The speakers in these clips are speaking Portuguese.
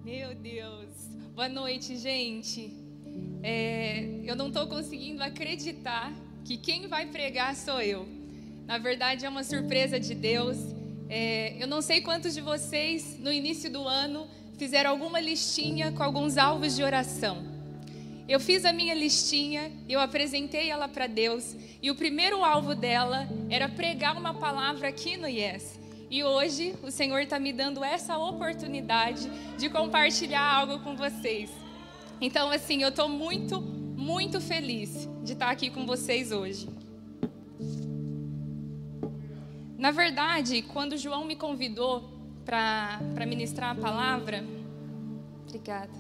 Meu Deus. Boa noite, gente. Eu não estou conseguindo acreditar que quem vai pregar sou eu. Na verdade, é uma surpresa de Deus. Eu não sei quantos de vocês, no início do ano, fizeram alguma listinha com alguns alvos de oração. Eu fiz a minha listinha, eu apresentei ela para Deus, e o primeiro alvo dela era pregar uma palavra aqui no Yes. E hoje o Senhor está me dando essa oportunidade de compartilhar algo com vocês. Então, assim, eu estou muito, muito feliz de estar aqui com vocês hoje. Na verdade, quando o João me convidou para ministrar a palavra, obrigada.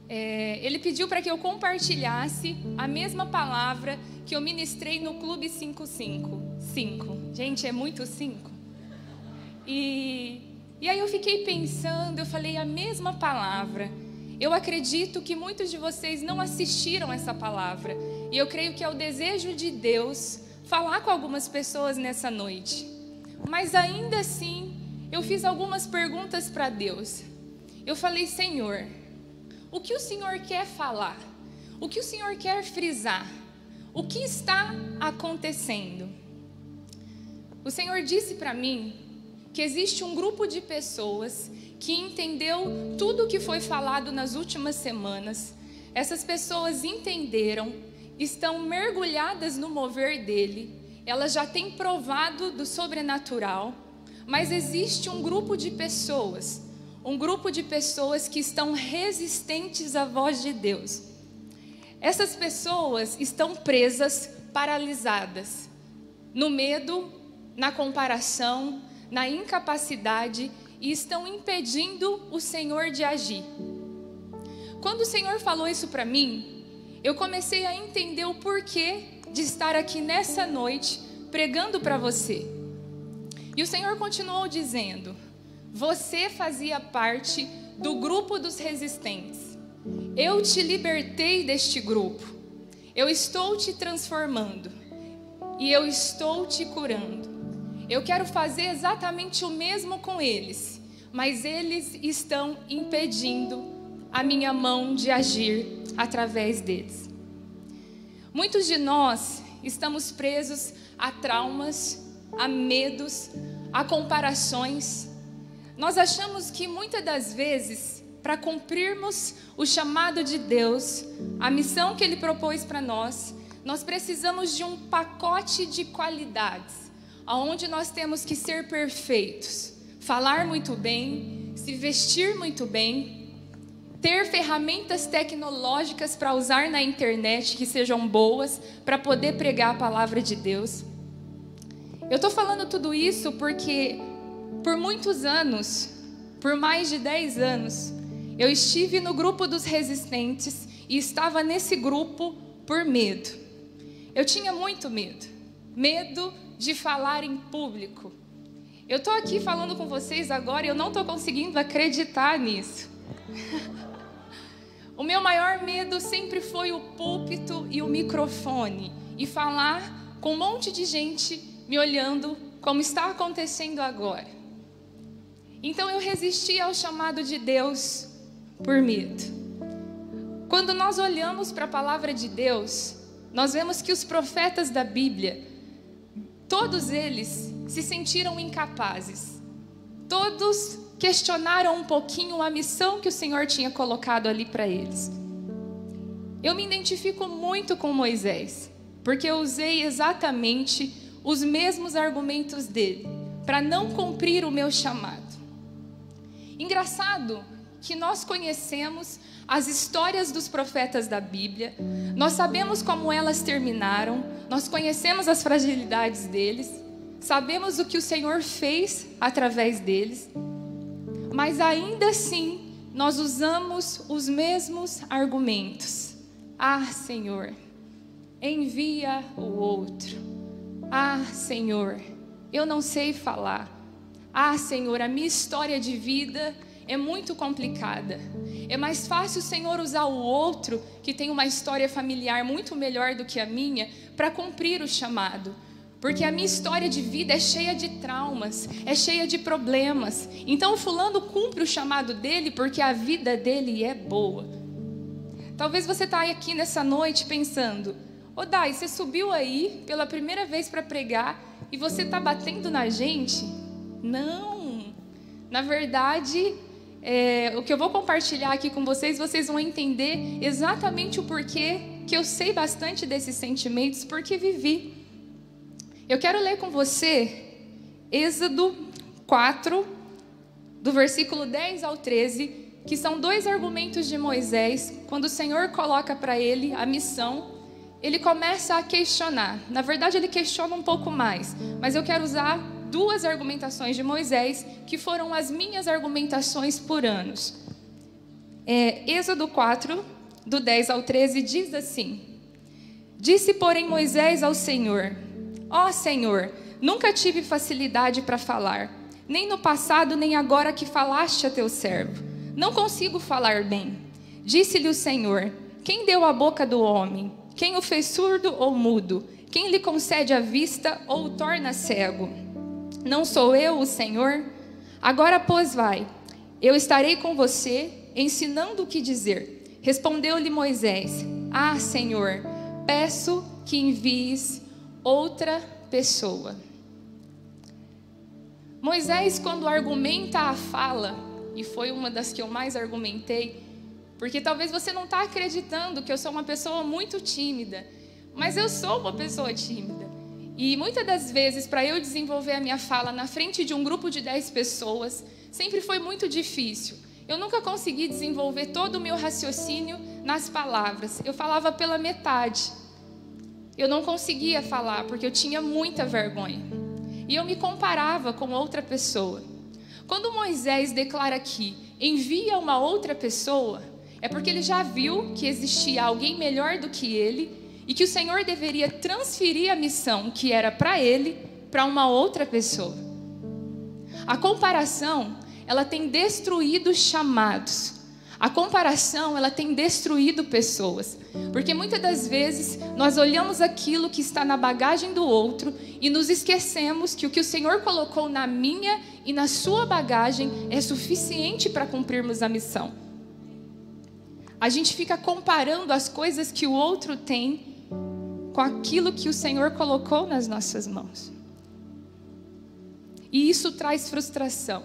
Ele pediu para que eu compartilhasse a mesma palavra que eu ministrei no Clube 555. Gente, é muito 5. E aí eu fiquei pensando, eu falei a mesma palavra. Eu acredito que muitos de vocês não assistiram essa palavra. E eu creio que é o desejo de Deus falar com algumas pessoas nessa noite. Mas ainda assim, eu fiz algumas perguntas para Deus. Eu falei, Senhor, o que o Senhor quer falar? O que o Senhor quer frisar? O que está acontecendo? O Senhor disse para mim que existe um grupo de pessoas que entendeu tudo o que foi falado nas últimas semanas. Essas pessoas entenderam, estão mergulhadas no mover dele, elas já têm provado do sobrenatural, mas existe um grupo de pessoas que estão resistentes à voz de Deus. Essas pessoas estão presas, paralisadas, no medo, na comparação, na incapacidade, e estão impedindo o Senhor de agir. Quando o Senhor falou isso para mim, eu comecei a entender o porquê de estar aqui nessa noite pregando para você. E o Senhor continuou dizendo: você fazia parte do grupo dos resistentes. Eu te libertei deste grupo. Eu estou te transformando e eu estou te curando. Eu quero fazer exatamente o mesmo com eles, mas eles estão impedindo a minha mão de agir através deles. Muitos de nós estamos presos a traumas, a medos, a comparações. Nós achamos que muitas das vezes, para cumprirmos o chamado de Deus, a missão que Ele propôs para nós, nós precisamos de um pacote de qualidades, onde nós temos que ser perfeitos, falar muito bem, se vestir muito bem, ter ferramentas tecnológicas para usar na internet que sejam boas para poder pregar a palavra de Deus. Eu estou falando tudo isso porque por muitos anos, por mais de 10 anos, eu estive no grupo dos resistentes e estava nesse grupo por medo. Eu tinha muito medo de falar em público. Eu estou aqui falando com vocês agora e eu não estou conseguindo acreditar nisso. O meu maior medo sempre foi o púlpito e o microfone e falar com um monte de gente me olhando como está acontecendo agora. Então eu resisti ao chamado de Deus por medo. Quando nós olhamos para a palavra de Deus, nós vemos que os profetas da Bíblia, todos eles se sentiram incapazes. Todos questionaram um pouquinho a missão que o Senhor tinha colocado ali para eles. Eu me identifico muito com Moisés, porque eu usei exatamente os mesmos argumentos dele para não cumprir o meu chamado. Engraçado que nós conhecemos as histórias dos profetas da Bíblia, nós sabemos como elas terminaram, nós conhecemos as fragilidades deles, sabemos o que o Senhor fez através deles, mas ainda assim nós usamos os mesmos argumentos. Ah, Senhor, envia o outro. Ah, Senhor, eu não sei falar. Ah, Senhor, a minha história de vida é muito complicada. É mais fácil o Senhor usar o outro, que tem uma história familiar muito melhor do que a minha, para cumprir o chamado. Porque a minha história de vida é cheia de traumas, é cheia de problemas. Então o fulano cumpre o chamado dele porque a vida dele é boa. Talvez você está aqui nessa noite pensando: ô Dai, você subiu aí pela primeira vez para pregar e você está batendo na gente? Não. Na verdade, o que eu vou compartilhar aqui com vocês vão entender exatamente o porquê que eu sei bastante desses sentimentos, porque vivi. Eu quero ler com você Êxodo 4, do versículo 10 ao 13, que são 2 argumentos de Moisés. Quando o Senhor coloca para ele a missão, ele começa a questionar. Na verdade, ele questiona um pouco mais, mas eu quero usar 2 argumentações de Moisés, que foram as minhas argumentações por anos. Êxodo 4, do 10 ao 13, diz assim: Disse, porém, Moisés ao Senhor: Ó Senhor, nunca tive facilidade para falar, nem no passado, nem agora que falaste a teu servo. Não consigo falar bem. Disse-lhe o Senhor: Quem deu a boca do homem? Quem o fez surdo ou mudo? Quem lhe concede a vista ou o torna cego? Não sou eu, o Senhor? Agora, pois, vai. Eu estarei com você, ensinando o que dizer. Respondeu-lhe Moisés: Ah, Senhor, peço que envies outra pessoa. Moisés, quando argumenta a fala, e foi uma das que eu mais argumentei, porque talvez você não está acreditando que eu sou uma pessoa muito tímida, mas eu sou uma pessoa tímida. E muitas das vezes, para eu desenvolver a minha fala na frente de um grupo de 10 pessoas, sempre foi muito difícil. Eu nunca consegui desenvolver todo o meu raciocínio nas palavras. Eu falava pela metade. Eu não conseguia falar porque eu tinha muita vergonha. E eu me comparava com outra pessoa. Quando Moisés declara aqui, envia uma outra pessoa, é porque ele já viu que existia alguém melhor do que ele e que o Senhor deveria transferir a missão que era para ele, para uma outra pessoa. A comparação, ela tem destruído chamados. A comparação, ela tem destruído pessoas. Porque muitas das vezes nós olhamos aquilo que está na bagagem do outro e nos esquecemos que o que o Senhor colocou na minha e na sua bagagem é suficiente para cumprirmos a missão. A gente fica comparando as coisas que o outro tem com aquilo que o Senhor colocou nas nossas mãos. E isso traz frustração.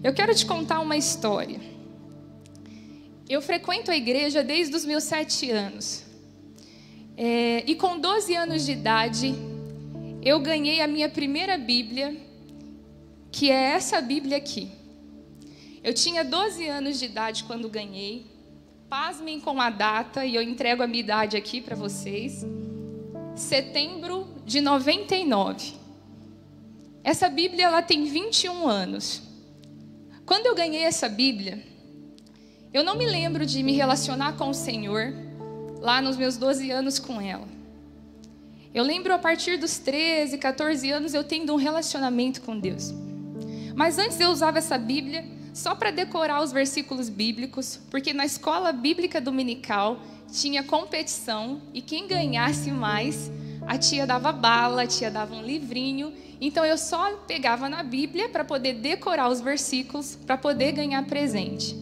Eu quero te contar uma história. Eu frequento a igreja desde os meus 7 anos. E com 12 anos de idade, eu ganhei a minha primeira Bíblia, que é essa Bíblia aqui. Eu tinha 12 anos de idade quando ganhei. Pasmem com a data, e eu entrego a minha idade aqui para vocês. Setembro de 99. Essa Bíblia, ela tem 21 anos. Quando eu ganhei essa Bíblia, eu não me lembro de me relacionar com o Senhor lá nos meus 12 anos com ela. Eu lembro a partir dos 13, 14 anos eu tendo um relacionamento com Deus. Mas antes eu usava essa Bíblia só para decorar os versículos bíblicos, porque na escola bíblica dominical tinha competição e quem ganhasse mais, a tia dava bala, a tia dava um livrinho. Então eu só pegava na Bíblia para poder decorar os versículos, para poder ganhar presente.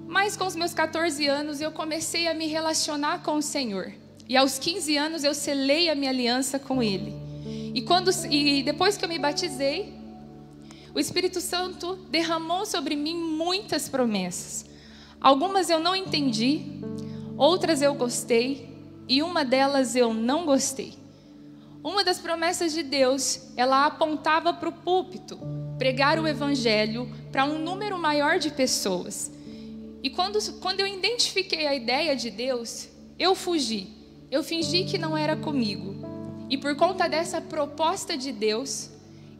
Mas com os meus 14 anos eu comecei a me relacionar com o Senhor. E aos 15 anos eu selei a minha aliança com Ele. E depois que eu me batizei, o Espírito Santo derramou sobre mim muitas promessas. Algumas eu não entendi, outras eu gostei e uma delas eu não gostei. Uma das promessas de Deus, ela apontava para o púlpito, pregar o evangelho para um número maior de pessoas. E quando eu identifiquei a ideia de Deus, eu fugi. Eu fingi que não era comigo. E por conta dessa proposta de Deus,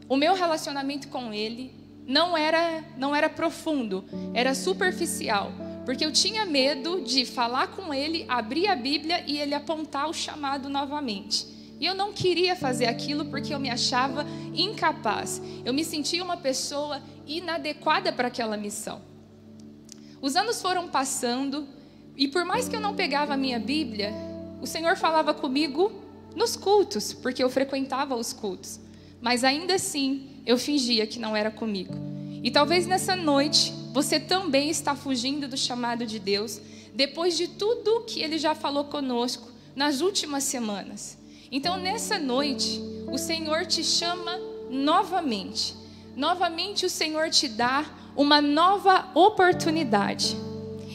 o meu relacionamento com Ele não era profundo, era superficial. Porque eu tinha medo de falar com Ele, abrir a Bíblia e Ele apontar o chamado novamente. E eu não queria fazer aquilo porque eu me achava incapaz. Eu me sentia uma pessoa inadequada para aquela missão. Os anos foram passando e por mais que eu não pegava a minha Bíblia, o Senhor falava comigo nos cultos, porque eu frequentava os cultos. Mas ainda assim, eu fingia que não era comigo. E talvez nessa noite, você também está fugindo do chamado de Deus, depois de tudo que Ele já falou conosco nas últimas semanas. Então, nessa noite, o Senhor te chama novamente. Novamente, o Senhor te dá uma nova oportunidade.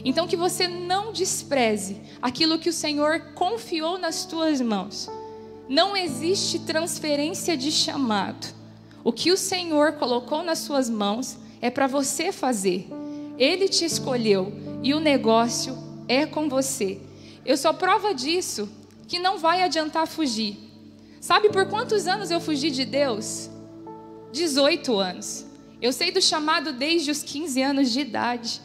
Então, que você não despreze aquilo que o Senhor confiou nas tuas mãos. Não existe transferência de chamado. O que o Senhor colocou nas suas mãos é para você fazer. Ele te escolheu e o negócio é com você. Eu sou prova disso, que não vai adiantar fugir. Sabe por quantos anos eu fugi de Deus? 18 anos. Eu sei do chamado desde os 15 anos de idade.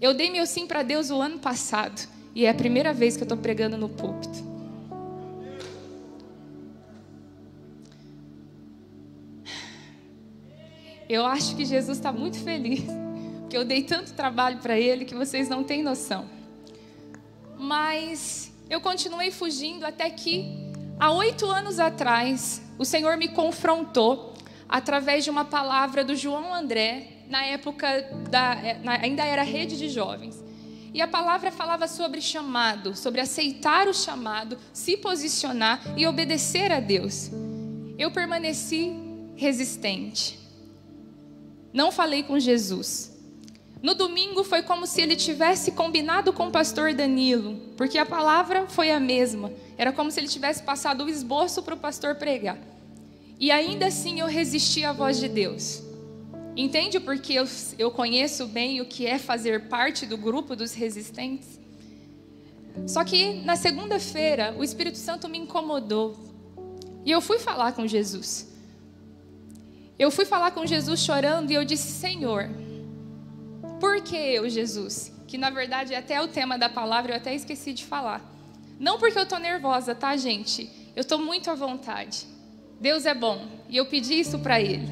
Eu dei meu sim para Deus o ano passado. E é a primeira vez que eu estou pregando no púlpito. Eu acho que Jesus está muito feliz, porque eu dei tanto trabalho para Ele que vocês não têm noção. Mas eu continuei fugindo até que, há 8 anos atrás, o Senhor me confrontou através de uma palavra do João André, na época, ainda era rede de jovens. E a palavra falava sobre chamado, sobre aceitar o chamado, se posicionar e obedecer a Deus. Eu permaneci resistente. Não falei com Jesus. No domingo foi como se ele tivesse combinado com o pastor Danilo, porque a palavra foi a mesma. Era como se ele tivesse passado o esboço para o pastor pregar. E ainda assim eu resisti à voz de Deus. Entende porque eu conheço bem o que é fazer parte do grupo dos resistentes? Só que na segunda-feira o Espírito Santo me incomodou. E eu fui falar com Jesus. Eu fui falar com Jesus chorando e eu disse: Senhor, por que eu, Jesus? Que na verdade é até o tema da palavra, eu até esqueci de falar. Não porque eu estou nervosa, tá, gente? Eu estou muito à vontade. Deus é bom. E eu pedi isso para Ele.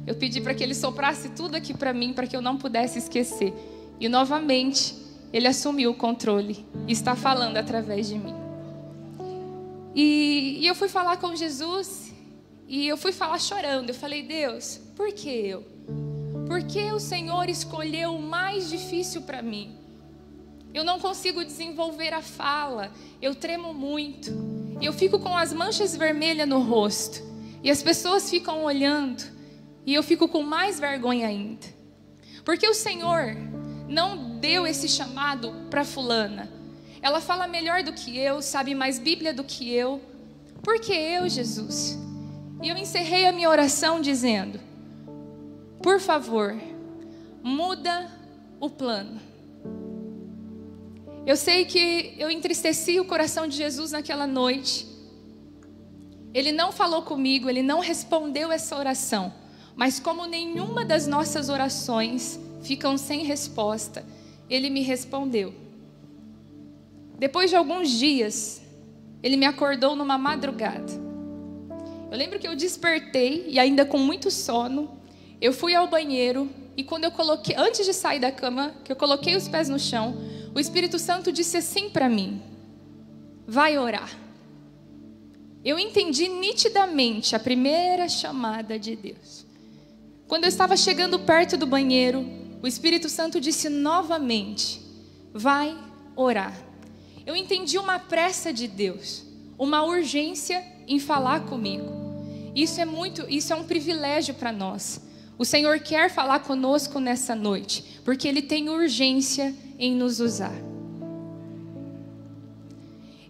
Eu pedi para que Ele soprasse tudo aqui para mim, para que eu não pudesse esquecer. E novamente, Ele assumiu o controle e está falando através de mim. E eu fui falar com Jesus. E eu fui falar chorando. Eu falei: Deus, por que eu? Por que o Senhor escolheu o mais difícil para mim? Eu não consigo desenvolver a fala. Eu tremo muito. E eu fico com as manchas vermelhas no rosto. E as pessoas ficam olhando. E eu fico com mais vergonha ainda. Porque o Senhor não deu esse chamado para fulana. Ela fala melhor do que eu, sabe mais Bíblia do que eu. Por que eu, Jesus? E eu encerrei a minha oração dizendo: por favor, muda o plano. Eu sei que eu entristeci o coração de Jesus naquela noite. Ele não falou comigo, Ele não respondeu essa oração. Mas como nenhuma das nossas orações ficam sem resposta, Ele me respondeu. Depois de alguns dias, Ele me acordou numa madrugada. Eu lembro que eu despertei e ainda com muito sono, eu fui ao banheiro e quando eu coloquei, antes de sair da cama, que eu coloquei os pés no chão, o Espírito Santo disse assim para mim: vai orar. Eu entendi nitidamente a primeira chamada de Deus. Quando eu estava chegando perto do banheiro, o Espírito Santo disse novamente: vai orar. Eu entendi uma pressa de Deus, uma urgência em falar comigo. Isso é um privilégio para nós. O Senhor quer falar conosco nessa noite, porque Ele tem urgência em nos usar.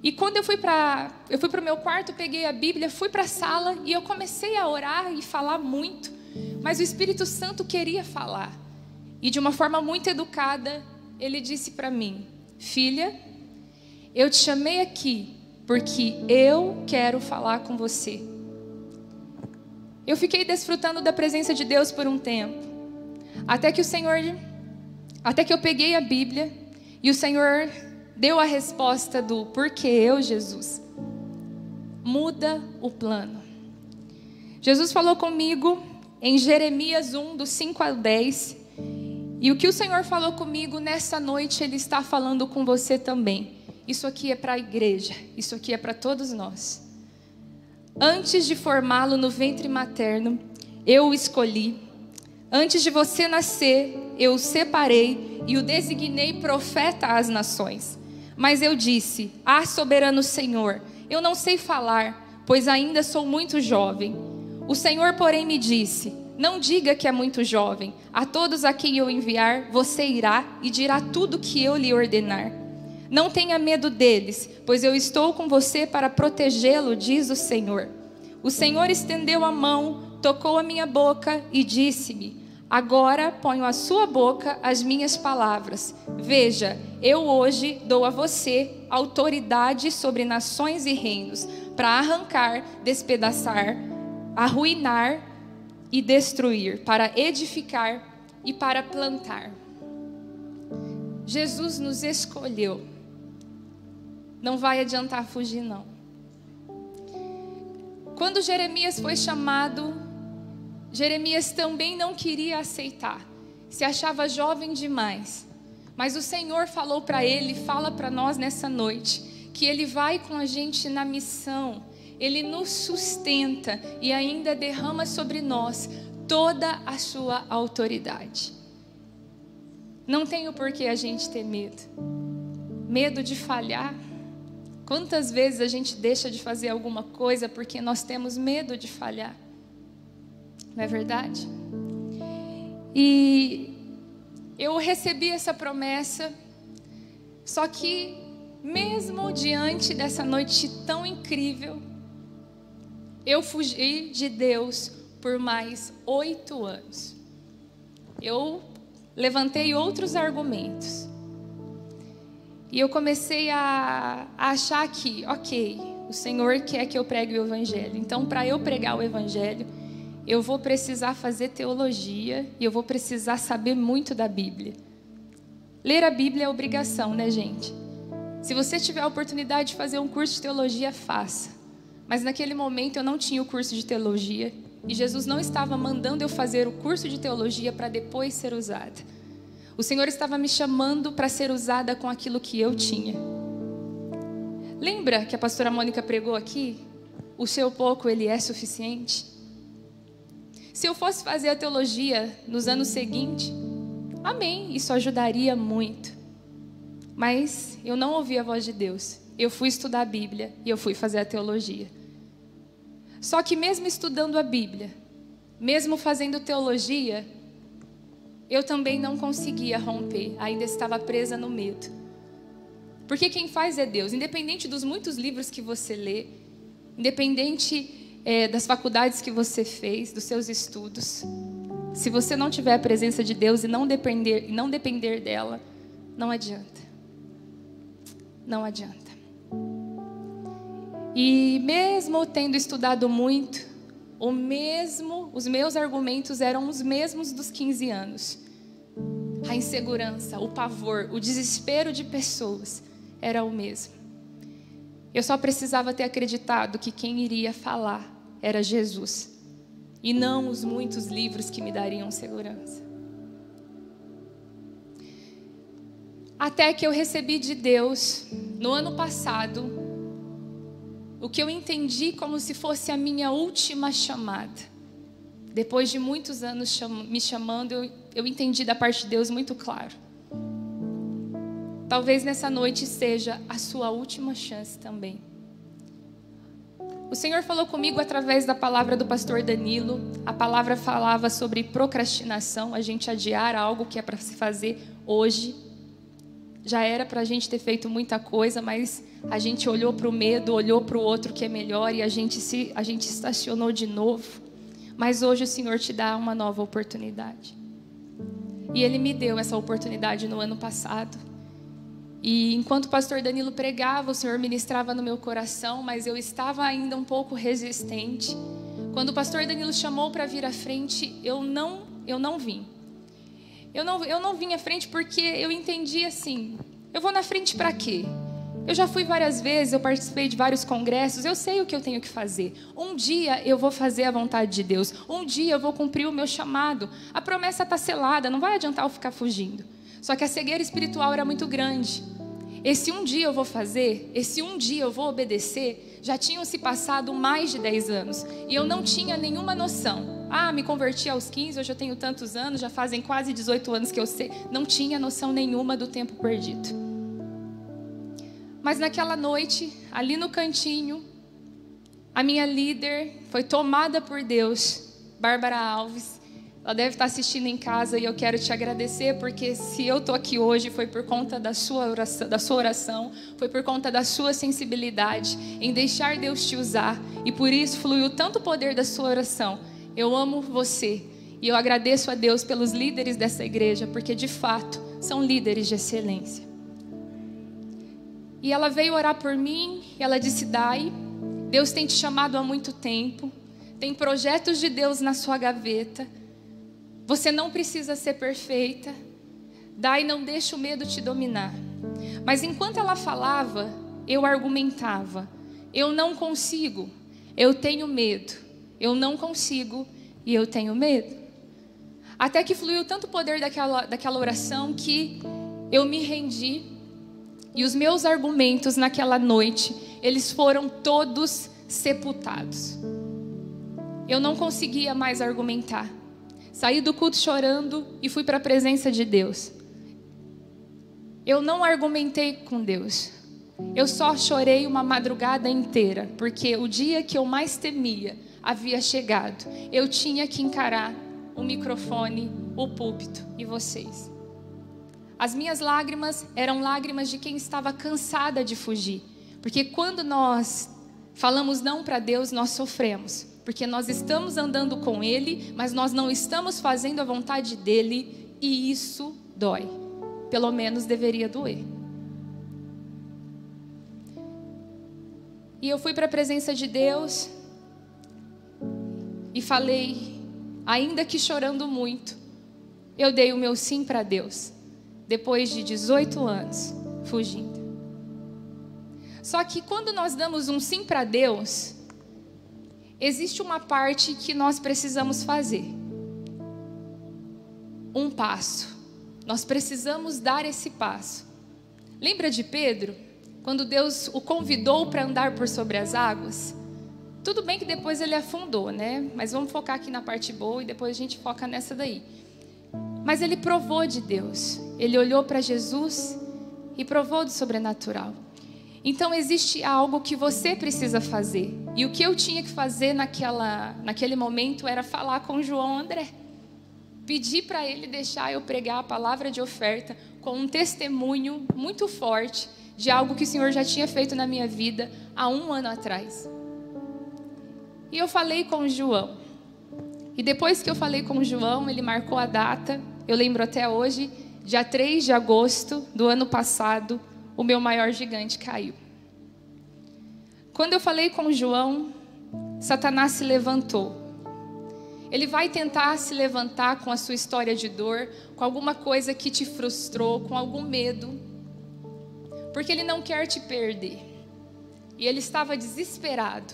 E quando eu fui para o meu quarto, peguei a Bíblia, fui para a sala e eu comecei a orar e falar muito. Mas o Espírito Santo queria falar. E de uma forma muito educada, Ele disse para mim: filha, eu te chamei aqui porque eu quero falar com você. Eu fiquei desfrutando da presença de Deus por um tempo. Até que eu peguei a Bíblia e o Senhor deu a resposta do porquê eu, Jesus. Muda o plano. Jesus falou comigo em Jeremias 1, do 5 ao 10. E o que o Senhor falou comigo nessa noite, Ele está falando com você também. isso aqui é para a igreja, isso aqui é para todos nós. Antes de formá-lo no ventre materno, eu o escolhi. Antes de você nascer, eu o separei e o designei profeta às nações. Mas eu disse: ah, soberano Senhor, eu não sei falar, pois ainda sou muito jovem. O Senhor, porém, me disse: não diga que é muito jovem. A todos a quem eu enviar, você irá e dirá tudo o que eu lhe ordenar. Não tenha medo deles, pois eu estou com você para protegê-lo, diz o Senhor. O Senhor estendeu a mão, tocou a minha boca e disse-me: agora ponho à sua boca as minhas palavras. Veja, eu hoje dou a você autoridade sobre nações e reinos, para arrancar, despedaçar, arruinar e destruir, para edificar e para plantar. Jesus nos escolheu. Não vai adiantar fugir, não. Quando Jeremias foi chamado, Jeremias também não queria aceitar. Se achava jovem demais. Mas o Senhor falou para ele, fala para nós nessa noite, que Ele vai com a gente na missão. Ele nos sustenta e ainda derrama sobre nós toda a sua autoridade. Não tem por que a gente ter medo. Medo de falhar. Quantas vezes a gente deixa de fazer alguma coisa porque nós temos medo de falhar? Não é verdade? E eu recebi essa promessa, só que mesmo diante dessa noite tão incrível, eu fugi de Deus por mais 8 anos. Eu levantei outros argumentos. E eu comecei a achar que, ok, o Senhor quer que eu pregue o Evangelho. Então, para eu pregar o Evangelho, eu vou precisar fazer teologia e eu vou precisar saber muito da Bíblia. Ler a Bíblia é obrigação, né, gente? Se você tiver a oportunidade de fazer um curso de teologia, faça. Mas naquele momento eu não tinha o curso de teologia e Jesus não estava mandando eu fazer o curso de teologia para depois ser usada. O Senhor estava me chamando para ser usada com aquilo que eu tinha. Lembra que a pastora Mônica pregou aqui? O seu pouco, ele é suficiente? Se eu fosse fazer a teologia nos anos seguintes, amém, isso ajudaria muito. Mas eu não ouvi a voz de Deus. Eu fui estudar a Bíblia e eu fui fazer a teologia. Só que mesmo estudando a Bíblia, mesmo fazendo teologia, eu também não conseguia romper, ainda estava presa no medo. Porque quem faz é Deus. Independente dos muitos livros que você lê, independente das faculdades que você fez, dos seus estudos, se você não tiver a presença de Deus e não depender dela, não adianta. Não adianta. E mesmo tendo estudado muito, os meus argumentos eram os mesmos dos 15 anos. A insegurança, o pavor, o desespero de pessoas era o mesmo. Eu só precisava ter acreditado que quem iria falar era Jesus e não os muitos livros que me dariam segurança. Até que eu recebi de Deus, no ano passado, o que eu entendi como se fosse a minha última chamada. Depois de muitos anos me chamando, eu entendi da parte de Deus muito claro. Talvez nessa noite seja a sua última chance também. O Senhor falou comigo através da palavra do pastor Danilo. A palavra falava sobre procrastinação, a gente adiar algo que é para se fazer hoje. Já era para a gente ter feito muita coisa, mas a gente olhou para o medo, olhou para o outro que é melhor e a gente estacionou de novo. Mas hoje o Senhor te dá uma nova oportunidade. E Ele me deu essa oportunidade no ano passado. E enquanto o pastor Danilo pregava, o Senhor ministrava no meu coração, mas eu estava ainda um pouco resistente. Quando o pastor Danilo chamou para vir à frente, eu não vim. Eu não vim à frente porque eu entendi assim, eu vou na frente para quê? Eu já fui várias vezes, eu participei de vários congressos, eu sei o que eu tenho que fazer. Um dia eu vou fazer a vontade de Deus, um dia eu vou cumprir o meu chamado. A promessa está selada, não vai adiantar eu ficar fugindo. Só que a cegueira espiritual era muito grande. Esse um dia eu vou fazer, esse um dia eu vou obedecer, já tinham se passado mais de 10 anos. E eu não tinha nenhuma noção. Me converti aos 15, hoje eu tenho tantos anos, já fazem quase 18 anos que eu sei. Não tinha noção nenhuma do tempo perdido. Mas naquela noite, ali no cantinho, a minha líder foi tomada por Deus, Bárbara Alves. Ela deve estar assistindo em casa e eu quero te agradecer, porque se eu estou aqui hoje foi por conta da sua oração, foi por conta da sua sensibilidade em deixar Deus te usar, e por isso fluiu tanto poder da sua oração. Eu amo você e eu agradeço a Deus pelos líderes dessa igreja, porque de fato são líderes de excelência. E ela veio orar por mim e ela disse: Dai, Deus tem te chamado há muito tempo, tem projetos de Deus na sua gaveta. Você não precisa ser perfeita. Dai, não deixa o medo te dominar. Mas enquanto ela falava, eu argumentava: eu não consigo, eu tenho medo. Eu não consigo e eu tenho medo. Até que fluiu tanto poder daquela oração que eu me rendi. E os meus argumentos naquela noite, eles foram todos sepultados. Eu não conseguia mais argumentar. Saí do culto chorando e fui para a presença de Deus. Eu não argumentei com Deus. Eu só chorei uma madrugada inteira, porque o dia que eu mais temia havia chegado. Eu tinha que encarar o microfone, o púlpito e vocês. As minhas lágrimas eram lágrimas de quem estava cansada de fugir. Porque quando nós falamos não para Deus, nós sofremos. Porque nós estamos andando com Ele, mas nós não estamos fazendo a vontade dEle, e isso dói. Pelo menos deveria doer. E eu fui para a presença de Deus e falei, ainda que chorando muito, eu dei o meu sim para Deus, depois de 18 anos fugindo. Só que quando nós damos um sim para Deus, existe uma parte que nós precisamos fazer. Um passo. Nós precisamos dar esse passo. Lembra de Pedro? Quando Deus o convidou para andar por sobre as águas? Tudo bem que depois ele afundou, né? Mas vamos focar aqui na parte boa e depois a gente foca nessa daí. Mas ele provou de Deus. Ele olhou para Jesus e provou do sobrenatural. Então existe algo que você precisa fazer. E o que eu tinha que fazer naquele momento era falar com João André. Pedir para ele deixar eu pregar a palavra de oferta com um testemunho muito forte de algo que o Senhor já tinha feito na minha vida há 1 ano atrás. E eu falei com o João. E depois que eu falei com o João, ele marcou a data. Eu lembro até hoje, dia 3 de agosto do ano passado, o meu maior gigante caiu. Quando eu falei com o João, Satanás se levantou. Ele vai tentar se levantar com a sua história de dor, com alguma coisa que te frustrou, com algum medo, porque ele não quer te perder. E ele estava desesperado.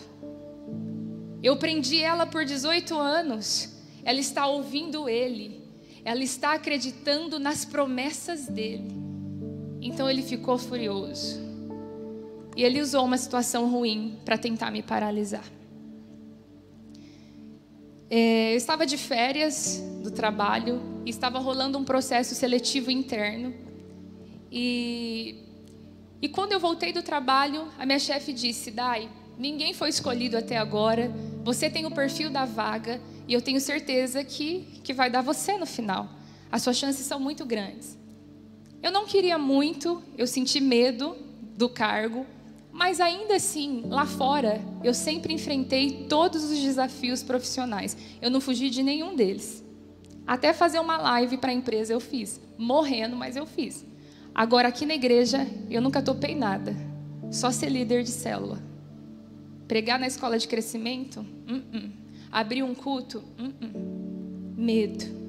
Eu prendi ela por 18 anos. Ela está ouvindo ele. Ela está acreditando nas promessas dele. Então ele ficou furioso. E ele usou uma situação ruim para tentar me paralisar. Eu estava de férias do trabalho e estava rolando um processo seletivo interno. E quando eu voltei do trabalho, a minha chefe disse: Dai, ninguém foi escolhido até agora. Você tem o perfil da vaga e eu tenho certeza que vai dar você no final. As suas chances são muito grandes. Eu não queria muito, eu senti medo do cargo, mas ainda assim, lá fora, eu sempre enfrentei todos os desafios profissionais. Eu não fugi de nenhum deles. Até fazer uma live para a empresa eu fiz, morrendo, mas eu fiz. Agora aqui na igreja, eu nunca topei nada, só ser líder de célula. Pregar na escola de crescimento? Abrir um culto? Medo.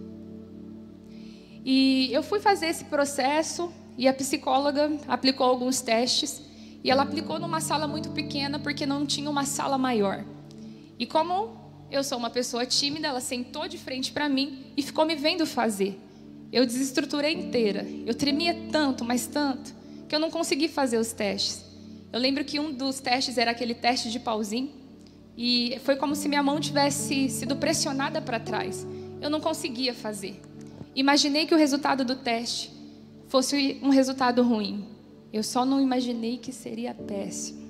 E eu fui fazer esse processo e a psicóloga aplicou alguns testes e ela aplicou numa sala muito pequena porque não tinha uma sala maior. E como eu sou uma pessoa tímida, ela sentou de frente para mim e ficou me vendo fazer. Eu desestruturei inteira. Eu tremia tanto, mas tanto, que eu não consegui fazer os testes. Eu lembro que um dos testes era aquele teste de pauzinho, e foi como se minha mão tivesse sido pressionada para trás. Eu não conseguia fazer. Imaginei que o resultado do teste fosse um resultado ruim. Eu só não imaginei que seria péssimo.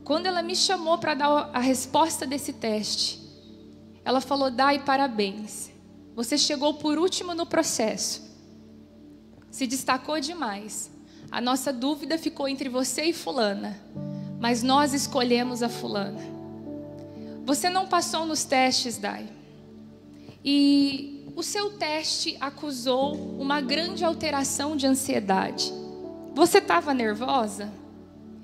Quando ela me chamou para dar a resposta desse teste, ela falou: Dai, parabéns. Você chegou por último no processo. Se destacou demais. A nossa dúvida ficou entre você e fulana, mas nós escolhemos a fulana. Você não passou nos testes, Dai. E o seu teste acusou uma grande alteração de ansiedade. Você estava nervosa?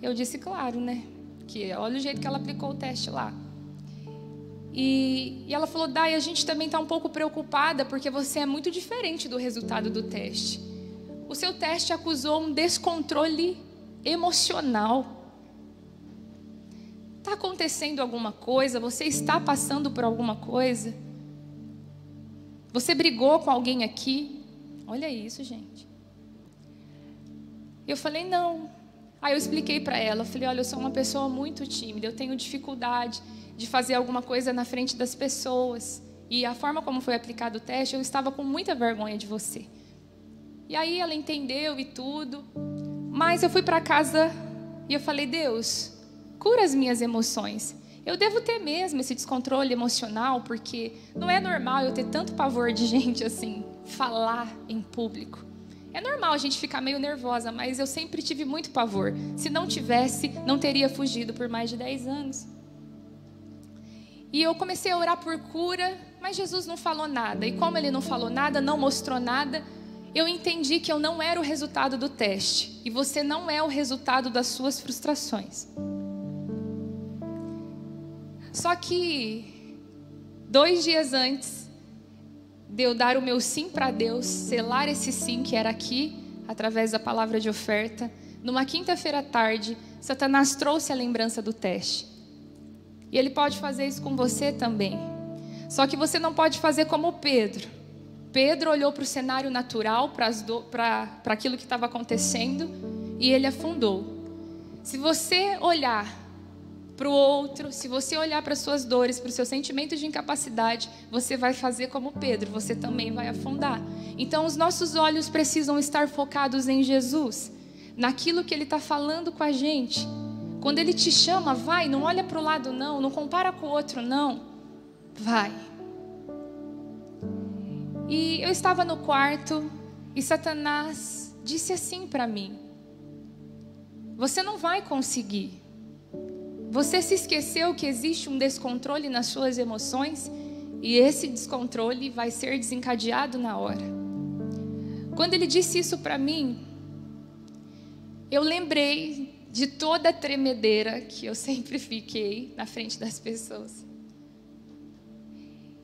Eu disse, claro, né? Que olha o jeito que ela aplicou o teste lá. E ela falou, Dai, a gente também está um pouco preocupada porque você é muito diferente do resultado do teste. O seu teste acusou um descontrole emocional. Está acontecendo alguma coisa? Você está passando por alguma coisa? Você brigou com alguém aqui? Olha isso, gente. Eu falei, não. Aí eu expliquei para ela, eu falei, olha, eu sou uma pessoa muito tímida, eu tenho dificuldade de fazer alguma coisa na frente das pessoas. E a forma como foi aplicado o teste, eu estava com muita vergonha de você. E aí ela entendeu e tudo. Mas eu fui para casa e eu falei, Deus, cura as minhas emoções. Eu devo ter mesmo esse descontrole emocional, porque não é normal eu ter tanto pavor de gente assim, falar em público. É normal a gente ficar meio nervosa, mas eu sempre tive muito pavor. Se não tivesse, não teria fugido por mais de 10 anos. E eu comecei a orar por cura, mas Jesus não falou nada. E como Ele não falou nada, não mostrou nada, eu entendi que eu não era o resultado do teste. E você não é o resultado das suas frustrações. Só que 2 dias antes de eu dar o meu sim para Deus, selar esse sim que era aqui, através da palavra de oferta, numa quinta-feira à tarde, Satanás trouxe a lembrança do teste. E ele pode fazer isso com você também. Só que você não pode fazer como Pedro. Pedro olhou para o cenário natural, para aquilo que estava acontecendo, e ele afundou. Se você olhar para o outro, se você olhar para as suas dores, para o seu sentimento de incapacidade, você vai fazer como Pedro, você também vai afundar. Então os nossos olhos precisam estar focados em Jesus, naquilo que Ele está falando com a gente. Quando Ele te chama, vai, não olha para o lado não, não compara com o outro não, vai. E eu estava no quarto e Satanás disse assim para mim, você não vai conseguir. Você se esqueceu que existe um descontrole nas suas emoções e esse descontrole vai ser desencadeado na hora. Quando ele disse isso para mim, eu lembrei de toda a tremedeira que eu sempre fiquei na frente das pessoas.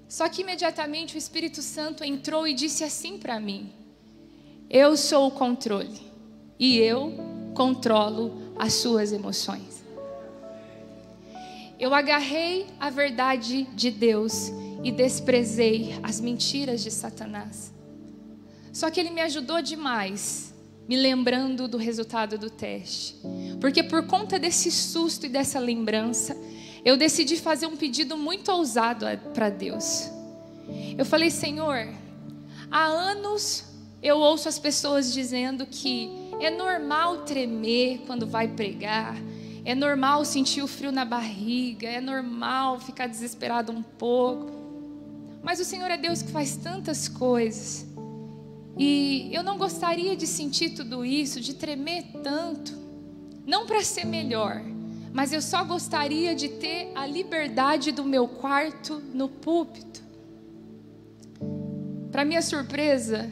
Só que imediatamente o Espírito Santo entrou e disse assim para mim, eu sou o controle e eu controlo as suas emoções. Eu agarrei a verdade de Deus e desprezei as mentiras de Satanás. Só que ele me ajudou demais, me lembrando do resultado do teste. Porque por conta desse susto e dessa lembrança, eu decidi fazer um pedido muito ousado para Deus. Eu falei, Senhor, há anos eu ouço as pessoas dizendo que é normal tremer quando vai pregar, é normal sentir o frio na barriga, é normal ficar desesperado um pouco. Mas o Senhor é Deus que faz tantas coisas. E eu não gostaria de sentir tudo isso, de tremer tanto. Não para ser melhor, mas eu só gostaria de ter a liberdade do meu quarto no púlpito. Para minha surpresa,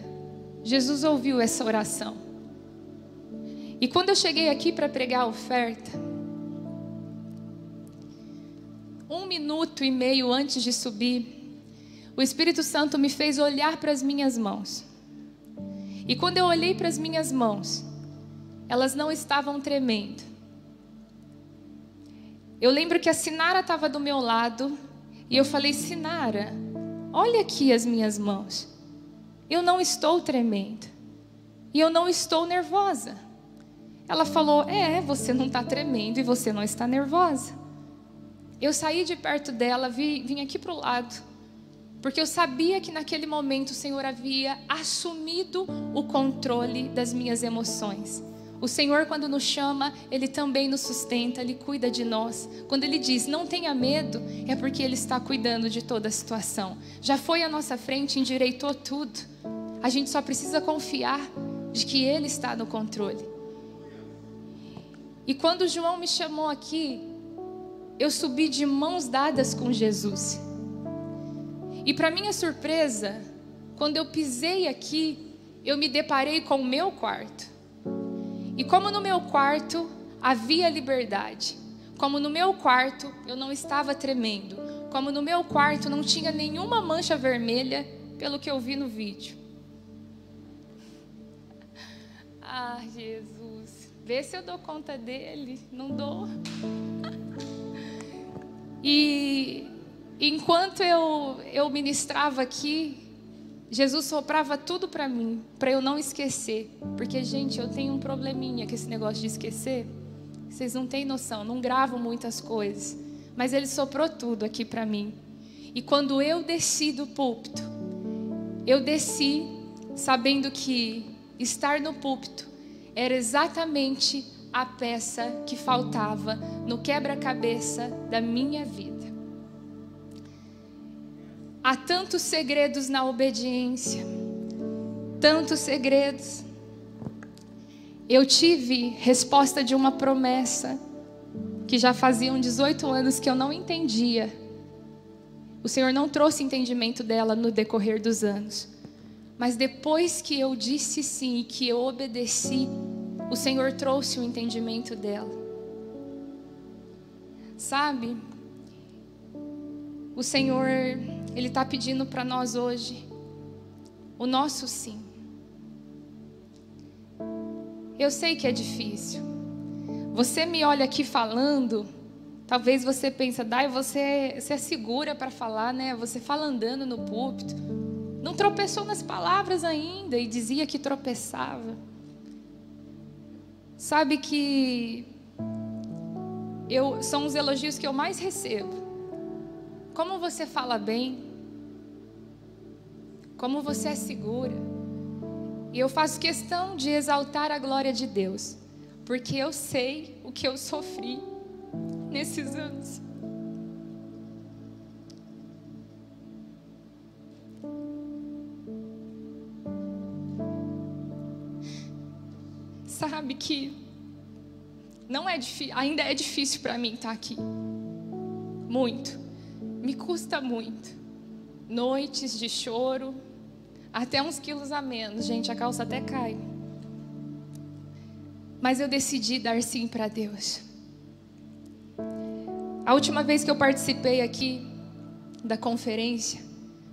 Jesus ouviu essa oração. E quando eu cheguei aqui para pregar a oferta, 1 minuto e meio antes de subir, o Espírito Santo me fez olhar para as minhas mãos. E quando eu olhei para as minhas mãos, elas não estavam tremendo. Eu lembro que a Sinara estava do meu lado e eu falei, Sinara, olha aqui as minhas mãos. Eu não estou tremendo e eu não estou nervosa. Ela falou: você não está tremendo e você não está nervosa. Eu saí de perto dela, vim aqui para o lado, porque eu sabia que naquele momento o Senhor havia assumido o controle das minhas emoções. O Senhor, quando nos chama, Ele também nos sustenta, Ele cuida de nós. Quando Ele diz, não tenha medo, é porque Ele está cuidando de toda a situação. Já foi à nossa frente, endireitou tudo. A gente só precisa confiar de que Ele está no controle. E quando João me chamou aqui, eu subi de mãos dadas com Jesus. E para minha surpresa, quando eu pisei aqui, eu me deparei com o meu quarto. E como no meu quarto havia liberdade, como no meu quarto eu não estava tremendo, como no meu quarto não tinha nenhuma mancha vermelha, pelo que eu vi no vídeo. Ah, Jesus, vê se eu dou conta dele. Não dou. E enquanto eu ministrava aqui, Jesus soprava tudo para mim, para eu não esquecer. Porque, gente, eu tenho um probleminha com esse negócio de esquecer. Vocês não têm noção, não gravo muitas coisas. Mas Ele soprou tudo aqui para mim. E quando eu desci do púlpito, eu desci sabendo que estar no púlpito era exatamente a peça que faltava no quebra-cabeça da minha vida. Há tantos segredos na obediência, tantos segredos. Eu tive resposta de uma promessa que já faziam 18 anos que eu não entendia. O Senhor não trouxe entendimento dela no decorrer dos anos. Mas depois que eu disse sim e que eu obedeci, o Senhor trouxe o entendimento dela. Sabe? O Senhor, Ele está pedindo para nós hoje o nosso sim. Eu sei que é difícil. Você me olha aqui falando, talvez você pense, Dai, você é segura para falar, né? Você fala andando no púlpito. Não tropeçou nas palavras ainda e dizia que tropeçava. Sabe que são os elogios que eu mais recebo. Como você fala bem, como você é segura. E eu faço questão de exaltar a glória de Deus, porque eu sei o que eu sofri nesses anos. Sabe que não é difícil, ainda é difícil para mim estar aqui. Muito. Me custa muito. Noites de choro, até uns quilos a menos. Gente, a calça até cai. Mas eu decidi dar sim para Deus. A última vez que eu participei aqui da conferência,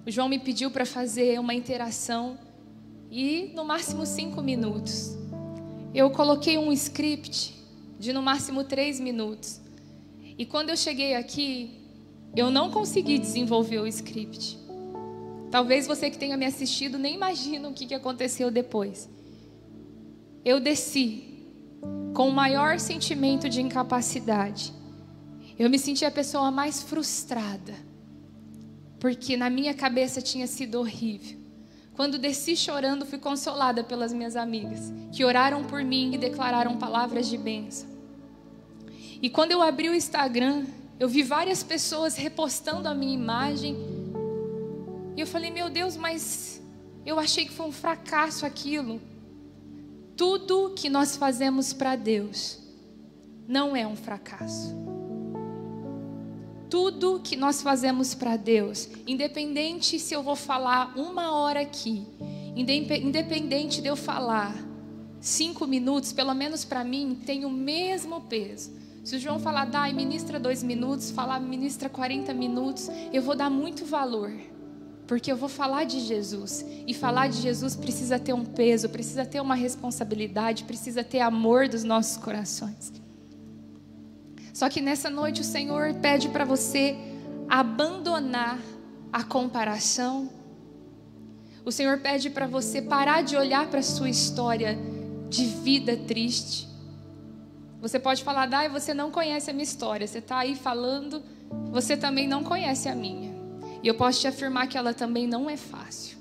o João me pediu para fazer uma interação e no máximo 5 minutos. Eu coloquei um script de no máximo 3 minutos. E quando eu cheguei aqui, eu não consegui desenvolver o script. Talvez você que tenha me assistido nem imagina o que aconteceu depois. Eu desci com o maior sentimento de incapacidade. Eu me senti a pessoa mais frustrada, porque na minha cabeça tinha sido horrível. Quando desci chorando, fui consolada pelas minhas amigas, que oraram por mim e declararam palavras de bênção. E quando eu abri o Instagram, eu vi várias pessoas repostando a minha imagem. E eu falei, meu Deus, mas eu achei que foi um fracasso aquilo. Tudo que nós fazemos para Deus não é um fracasso. Tudo que nós fazemos para Deus, independente se eu vou falar 1 hora aqui, independente de eu falar 5 minutos, pelo menos para mim, tem o mesmo peso. Se o João falar, Dai, ministra 2 minutos, falar, ministra 40 minutos, eu vou dar muito valor. Porque eu vou falar de Jesus. E falar de Jesus precisa ter um peso, precisa ter uma responsabilidade, precisa ter amor dos nossos corações. Só que nessa noite o Senhor pede para você abandonar a comparação. O Senhor pede para você parar de olhar para a sua história de vida triste. Você pode falar, Dai, você não conhece a minha história. Você está aí falando, você também não conhece a minha. E eu posso te afirmar que ela também não é fácil.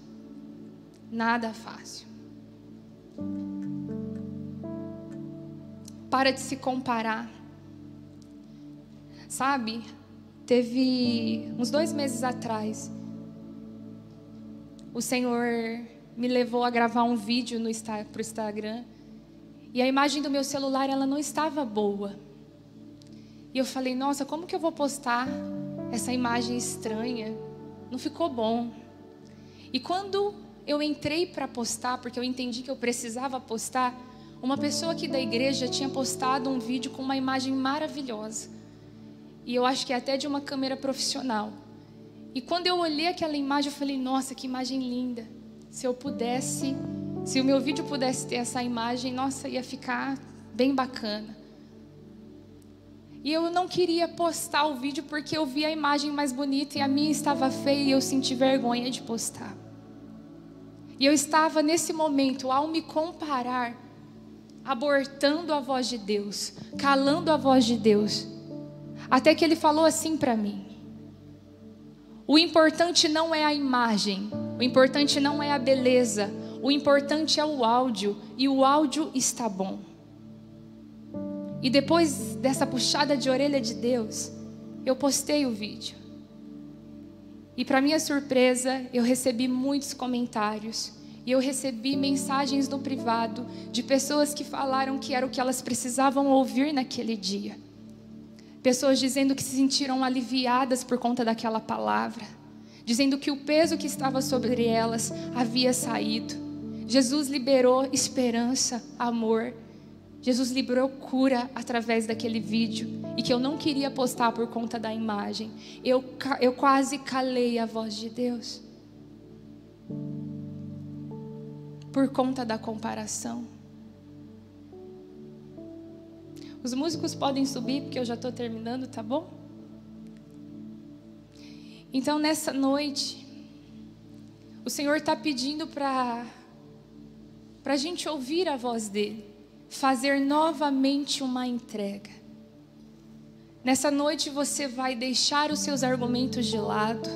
Nada fácil. Para de se comparar. Sabe, teve uns 2 meses atrás, o Senhor me levou a gravar um vídeo para o Instagram. E a imagem do meu celular, ela não estava boa. E eu falei, nossa, como que eu vou postar essa imagem estranha? Não ficou bom. E quando eu entrei para postar, porque eu entendi que eu precisava postar, uma pessoa aqui da igreja tinha postado um vídeo com uma imagem maravilhosa. E eu acho que é até de uma câmera profissional. E quando eu olhei aquela imagem, eu falei, nossa, que imagem linda. Se o meu vídeo pudesse ter essa imagem, nossa, ia ficar bem bacana. E eu não queria postar o vídeo porque eu vi a imagem mais bonita e a minha estava feia e eu senti vergonha de postar. E eu estava nesse momento, ao me comparar, abortando a voz de Deus, calando a voz de Deus. Até que Ele falou assim para mim: o importante não é a imagem, o importante não é a beleza, o importante é o áudio, e o áudio está bom. E depois dessa puxada de orelha de Deus, eu postei o vídeo. E para minha surpresa, eu recebi muitos comentários. E eu recebi mensagens no privado de pessoas que falaram que era o que elas precisavam ouvir naquele dia. Pessoas dizendo que se sentiram aliviadas por conta daquela palavra. Dizendo que o peso que estava sobre elas havia saído. Jesus liberou esperança, amor. Jesus liberou cura através daquele vídeo. E que eu não queria postar por conta da imagem. Eu quase calei a voz de Deus. Por conta da comparação. Os músicos podem subir, porque eu já estou terminando, tá bom? Então, nessa noite, o Senhor está pedindo para a gente ouvir a voz dEle, fazer novamente uma entrega. Nessa noite, você vai deixar os seus argumentos de lado.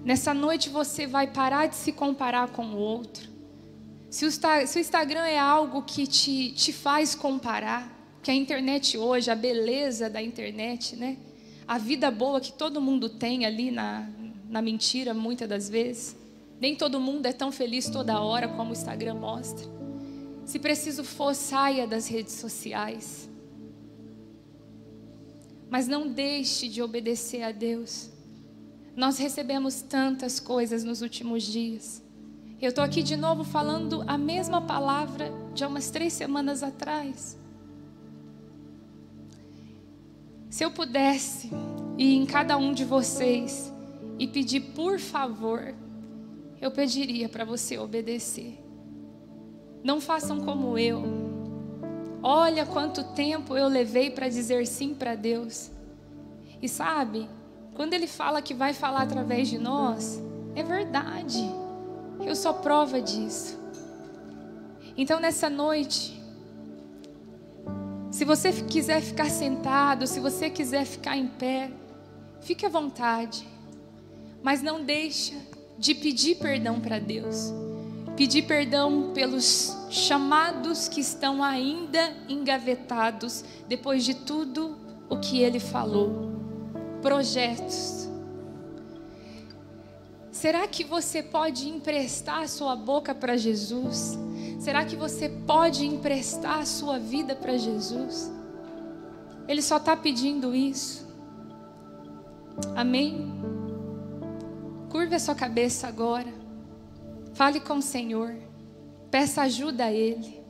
Nessa noite, você vai parar de se comparar com o outro. Se o Instagram é algo que te faz comparar, que a internet hoje, a beleza da internet, né? A vida boa que todo mundo tem ali na mentira, muitas das vezes. Nem todo mundo é tão feliz toda hora como o Instagram mostra. Se preciso for, saia das redes sociais. Mas não deixe de obedecer a Deus. Nós recebemos tantas coisas nos últimos dias. Eu estou aqui de novo falando a mesma palavra de umas 3 semanas atrás. Se eu pudesse ir em cada um de vocês e pedir por favor, eu pediria para você obedecer. Não façam como eu. Olha quanto tempo eu levei para dizer sim para Deus. E sabe, quando Ele fala que vai falar através de nós, é verdade. Eu sou prova disso. Então nessa noite, se você quiser ficar sentado, se você quiser ficar em pé, fique à vontade. Mas não deixa de pedir perdão para Deus. Pedir perdão pelos chamados que estão ainda engavetados depois de tudo o que Ele falou. Projetos. Será que você pode emprestar a sua boca para Jesus? Será que você pode emprestar a sua vida para Jesus? Ele só está pedindo isso. Amém? Curva a sua cabeça agora. Fale com o Senhor. Peça ajuda a Ele.